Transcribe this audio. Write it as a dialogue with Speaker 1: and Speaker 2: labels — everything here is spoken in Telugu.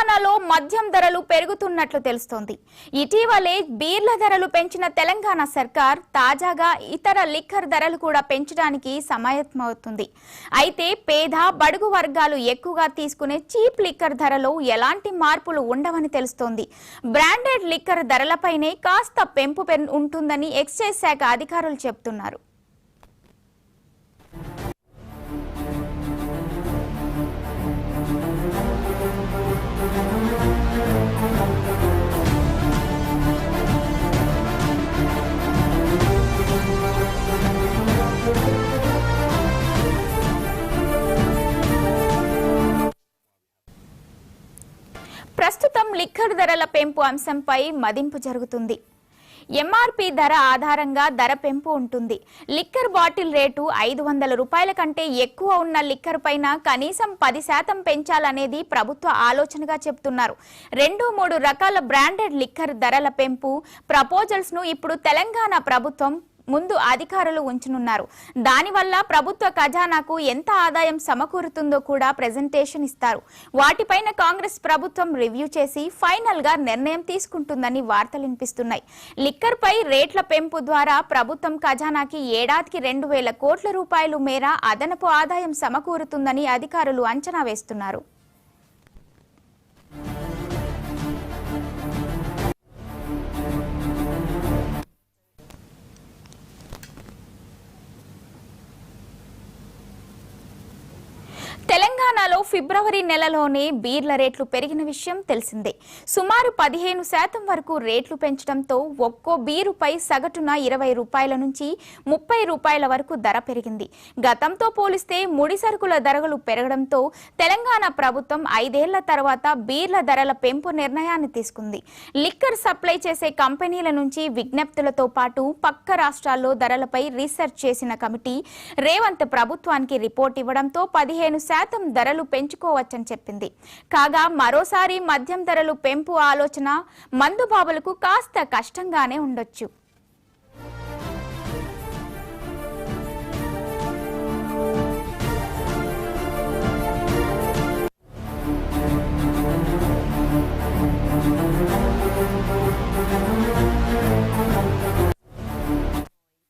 Speaker 1: తెలంగాణలో మద్యం ధరలు పెరుగుతున్నట్లు తెలుస్తోంది. ఇటీవలే బీర్ల ధరలు పెంచిన తెలంగాణ సర్కార్ తాజాగా ఇతర లిక్కర్ ధరలు కూడా పెంచడానికి సమాయత్తమవుతుంది. అయితే పేద బడుగు వర్గాలు ఎక్కువగా తీసుకునే చీప్ లిక్కర్ ధరలో ఎలాంటి మార్పులు ఉండవని తెలుస్తోంది. బ్రాండెడ్ లిక్కర్ ధరలపైనే కాస్త పెంపు ఉంటుందని ఎక్సైజ్ శాఖ అధికారులు చెబుతున్నారు. ప్రస్తుతం లిక్కర్ ధరల పెంపు అంశంపై మదింపు జరుగుతుంది. ఎంఆర్పీ ధర ఆధారంగా ధర పెంపు ఉంటుంది. లిక్కర్ బాటిల్ రేటు 500 రూపాయల కంటే ఎక్కువ ఉన్న లిక్కర్ పైన కనీసం 10% పెంచాలనేది ప్రభుత్వ ఆలోచనగా చెబుతున్నారు. 2-3 రకాల బ్రాండెడ్ లిక్కర్ ధరల పెంపు ప్రపోజల్స్ ను ఇప్పుడు తెలంగాణ ప్రభుత్వం ముందు అధికారులు ఉంచనున్నారు. దానివల్ల ప్రభుత్వ ఖజానాకు ఎంత ఆదాయం సమకూరుతుందో కూడా ప్రెజెంటేషన్ ఇస్తారు. వాటిపైన కాంగ్రెస్ ప్రభుత్వం రివ్యూ చేసి ఫైనల్ గా నిర్ణయం తీసుకుంటుందని వార్తలు వినిపిస్తున్నాయి. లిక్కర్ పై రేట్ల పెంపు ద్వారా ప్రభుత్వం ఖజానాకి ఏడాదికి 2000 కోట్ల రూపాయలు మేర అదనపు ఆదాయం సమకూరుతుందని అధికారులు అంచనా వేస్తున్నారు. తెలంగాణలో ఫిబ్రవరి నెలలోనే బీర్ల రేట్లు పెరిగిన విషయం తెలిసిందే. సుమారు 15% వరకు రేట్లు పెంచడంతో ఒక్కో బీరుపై సగటున 20 రూపాయల నుంచి 30 రూపాయల వరకు ధర పెరిగింది. గతంతో పోలిస్తే ముడి సరుకుల ధరలు పెరగడంతో తెలంగాణ ప్రభుత్వం 5 ఏళ్ల తర్వాత బీర్ల ధరల పెంపు నిర్ణయాన్ని తీసుకుంది. లిక్కర్ సప్లై చేసే కంపెనీల నుంచి విజ్ఞప్తులతో పాటు పక్క రాష్ట్రాల్లో ధరలపై రీసెర్చ్ చేసిన కమిటీ రేవంత్ ప్రభుత్వానికి రిపోర్ట్ ఇవ్వడంతో 15% ధరలు పెంచుకోవచ్చని చెప్పింది. కాగా మరోసారి మద్యం ధరలు పెంపు ఆలోచన మందుబాబులకు కాస్త కష్టంగానే ఉండొచ్చు.